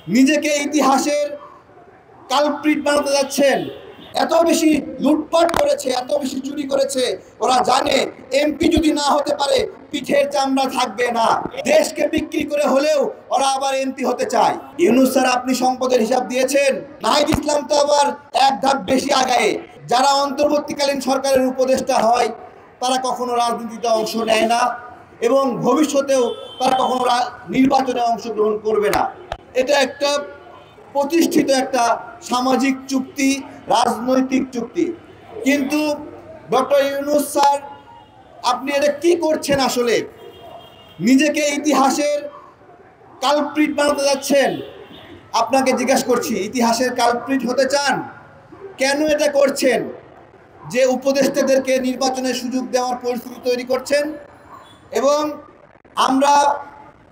নিজেকে ইতিহাসের কালপ্রিট বানাতে যাচ্ছেন। এত বেশি লুটপাট করেছে, এত বেশি চুরি করেছে, ওরা জানে এমপি যদি না হতে পারে পিঠের চামড়া থাকবে না। দেশকে বিক্রি করে হলেও ওরা আবার এমপি হতে চায়। ইউনূস স্যার, আপনি সম্পদের হিসাব দিয়েছেন। নাহিদ ইসলাম তো আবার এক ধাপ বেশি আগায়। যারা অন্তর্বর্তীকালীন সরকারের উপদেষ্টা হয় তারা কখনো রাজনীতিতে অংশ নেয় না এবং ভবিষ্যতেও তারা কখনো নির্বাচনে অংশগ্রহণ করবে না। এটা একটা প্রতিষ্ঠিত একটা সামাজিক চুক্তি, রাজনৈতিক চুক্তি। কিন্তু ডক্টর ইউনূস স্যার, আপনি এটা কি করছেন? আসলে নিজেকে ইতিহাসের কালপ্রিট বানাতে যাচ্ছেন। আপনাকে জিজ্ঞাসা করছি, ইতিহাসের কালপ্রিট হতে চান? কেন এটা করছেন? যে উপদেষ্টাদেরকে নির্বাচনের সুযোগ দেওয়ার পরিস্থিতি তৈরি করছেন। এবং আমরা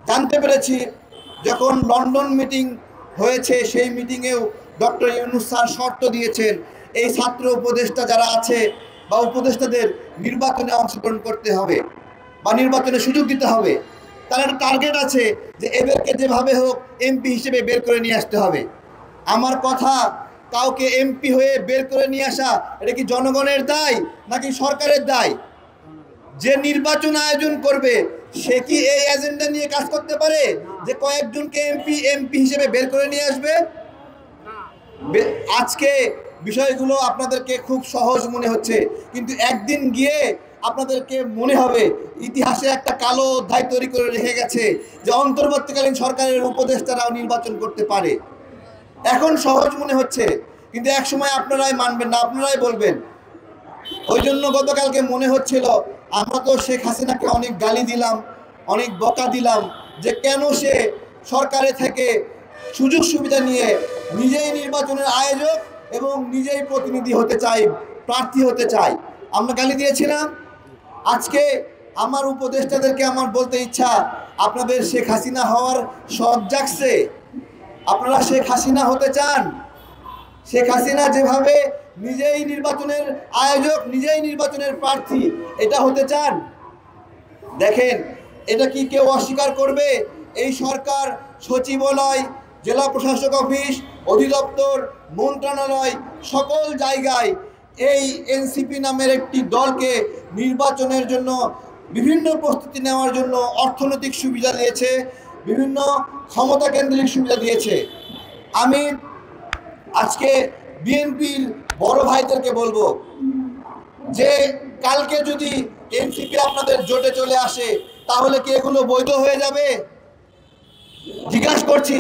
জানতে পেরেছি যখন লন্ডন মিটিং হয়েছে সেই মিটিংয়েও ডক্টর ইউনূস স্যার শর্ত দিয়েছেন এই ছাত্র উপদেষ্টা যারা আছে বা উপদেষ্টাদের নির্বাচনে অংশগ্রহণ করতে হবে বা নির্বাচনে সুযোগ দিতে হবে। তার একটা টার্গেট আছে যে এদেরকে যেভাবে হোক এমপি হিসেবে বের করে নিয়ে আসতে হবে। আমার কথা, কাউকে এমপি হয়ে বের করে নিয়ে আসা এটা কি জনগণের দায় নাকি সরকারের দায়? যে নির্বাচন আয়োজন করবে সে কি এই এজেন্ডা নিয়ে কাজ করতে পারে যে কয়েকজনকে এমপি হিসেবে বের করে নিয়ে আসবে? আজকে বিষয়গুলো আপনাদেরকে খুব সহজ মনে হচ্ছে, কিন্তু একদিন গিয়ে আপনাদেরকে মনে হবে ইতিহাসে একটা কালো অধ্যায় তৈরি করে রেখে গেছে যে অন্তর্বর্তীকালীন সরকারের উপদেষ্টারাও নির্বাচন করতে পারে। এখন সহজ মনে হচ্ছে, কিন্তু এক সময় আপনারাই মানবেন না, আপনারাই বলবেন। ওই জন্য গতকালকে মনে হচ্ছিল আমরা তো শেখ হাসিনাকে অনেক গালি দিলাম, অনেক বকা দিলাম যে কেন সে সরকারে থেকে সুযোগ সুবিধা নিয়ে নিজেই নির্বাচনের আয়োজক এবং নিজেই প্রতিনিধি হতে চায়, প্রার্থী হতে চায়। আমরা গালি দিয়েছিলাম। আজকে আমার উপদেষ্টাদেরকে আমার বলতে ইচ্ছা, আপনাদের শেখ হাসিনা হওয়ার শখ জাগছে? আপনারা শেখ হাসিনা হতে চান? শেখ হাসিনা যেভাবে নিজেই নির্বাচনের আয়োজক, নিজেই নির্বাচনের প্রার্থী, এটা হতে চান? দেখেন, এটা কি কেউ অস্বীকার করবে? এই সরকার সচিবালয়, জেলা প্রশাসক অফিস, অধিদপ্তর, মন্ত্রণালয়, সকল জায়গায় এই এনসিপি নামের একটি দলকে নির্বাচনের জন্য বিভিন্ন প্রস্তুতি নেওয়ার জন্য অর্থনৈতিক সুবিধা দিয়েছে, বিভিন্ন ক্ষমতা কেন্দ্রিক সুবিধা দিয়েছে। আমি আজকে বিএনপির বড় ভাইদেরকে বলবো যে কালকে যদি এনসিপি আপনাদের জোটে চলে আসে তাহলে কি এগুলো বৈধ হয়ে যাবে? জিজ্ঞাসা করছি।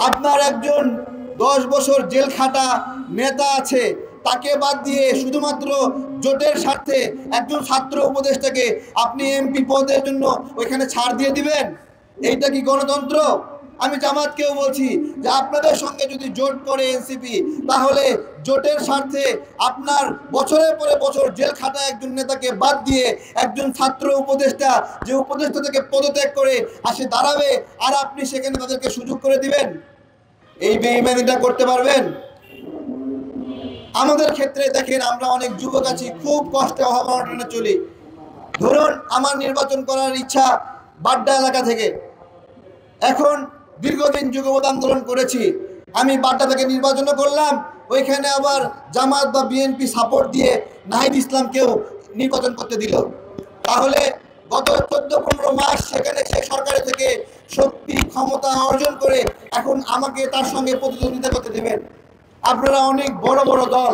আপনার একজন 10 বছর জেল খাটা নেতা আছে, তাকে বাদ দিয়ে শুধুমাত্র জোটের স্বার্থে একজন ছাত্র উপদেষ্টাকে আপনি এমপি পদের জন্য ওইখানে ছাড় দিয়ে দিবেন? এইটা কি গণতন্ত্র? আমি জামাতকেও বলছি যে আপনাদের সঙ্গে যদি জোট করে এনসিপি, তাহলে জোটের স্বার্থে আপনার বছরের পরে বছর জেল খাটা একজন নেতাকে বাদ দিয়ে একজন ছাত্র উপদেষ্টা, যে উপদেষ্টা থেকে পদত্যাগ করে আসে দাঁড়াবে, আর আপনি সেখানে তাদেরকে সুযোগ করে দিবেন? এই বেঈমানিটা করতে পারবেন? আমাদের ক্ষেত্রে দেখেন, আমরা অনেক যুবক আছি, খুব কষ্টে অভাবনা চলি। ধরুন আমার নির্বাচন করার ইচ্ছা বাড্ডা এলাকা থেকে। এখন দীর্ঘদিন যুগপৎ আন্দোলন করেছি, আমি বাড্ডা থেকে নির্বাচন করলাম, ওইখানে আবার জামাত বা বিএনপি সাপোর্ট দিয়ে নাহিদ ইসলামকেও নির্বাচন করতে দিল। তাহলে গত 14-15 মাস সেখানে সে সরকারের থেকে শক্তি ক্ষমতা অর্জন করে এখন আমাকে তার সঙ্গে প্রতিদ্বন্দ্বিতা করতে দেবেন? আপনারা অনেক বড় বড় দল,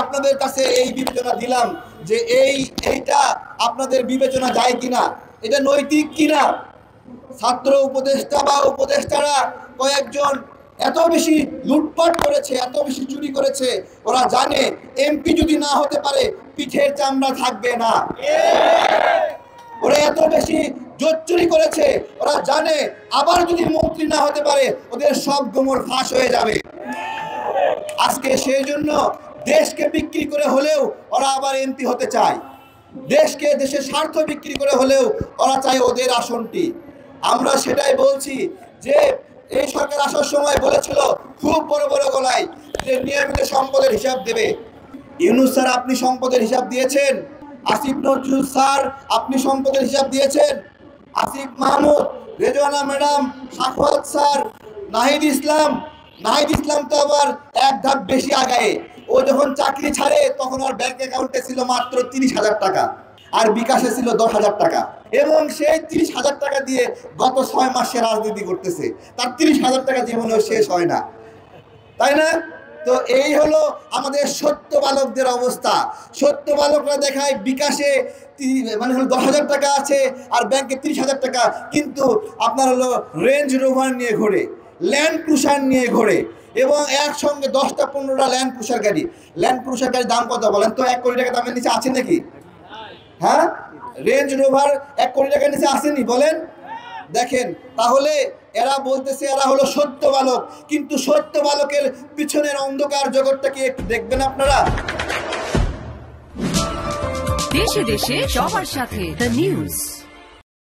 আপনাদের কাছে এই বিবেচনা দিলাম যে এইটা আপনাদের বিবেচনা যায় কিনা, এটা নৈতিক কিনা। ছাত্র উপদেষ্টা বা উপদেষ্টারা কয়েকজন এত বেশি লুটপাট করেছে, এত বেশি চুরি করেছে, ওরা জানে এমপি যদি না হতে পারে পিঠের চামড়া থাকবে না। ওরা এত বেশি জোট চুরি করেছে, ওরা জানে আবার যদি মন্ত্রী না হতে পারে ওদের সব গোমর ফাঁস হয়ে যাবে। আজকে সেই জন্য দেশকে বিক্রি করে হলেও ওরা আবার এমপি হতে চায়। দেশকে, দেশের স্বার্থ বিক্রি করে হলেও ওরা চায় ওদের আসনটি। আমরা সেটাই বলছি যে এই সরকার আসার সময় বলেছিল খুব বড় বড় গলায় যে নিয়মিত সম্পদের হিসাব দেবে। ইউনূস স্যার, আপনি সম্পদের হিসাব দিয়েছেন? আসিফ নজরুল স্যার, আপনি সম্পদের হিসাব দিয়েছেন? আসিফ মাহমুদ, রেজওয়ানা ম্যাডাম, সাখাওয়াত স্যার, নাহিদ ইসলাম তো আবার এক ধাপ বেশি আগায়। ও যখন চাকরি ছাড়ে তখন ওর ব্যাংক অ্যাকাউন্টে ছিল মাত্র 30,000 টাকা, আর বিকাশে ছিল 10,000 টাকা, এবং সেই 30,000 টাকা দিয়ে গত 6 মাসে রাজনীতি করতেছে। তার 30,000 টাকা জীবনেও শেষ হয় না, তাই না? তো এই হলো আমাদের সত্য বালকদের অবস্থা। সত্য বালকরা দেখায় বিকাশে মানে হলো 10,000 টাকা আছে আর ব্যাংকে 30,000 টাকা, কিন্তু আপনার হলো রেঞ্জ রোভার নিয়ে ঘোরে, ল্যান্ড ক্রুজার নিয়ে ঘোরে, এবং একসঙ্গে 10টা-15টা ল্যান্ড ক্রুজার গাড়ি। ল্যান্ড ক্রুজার গাড়ির দাম কত বলেন তো? 1 কোটি টাকা দামের নিচে আছে নাকি? হ্যাঁ, রেঞ্জ রোভার 1 কোটি টাকার নিচে আসেনি বলেন? দেখেন, তাহলে এরা বলতেছে এরা হলো সত্য বালক, কিন্তু সত্য বালকের পিছনের অন্ধকার জগৎটাকে একটু দেখবেন আপনারা। দেশে দেশে সবার সাথে দ্য নিউজ।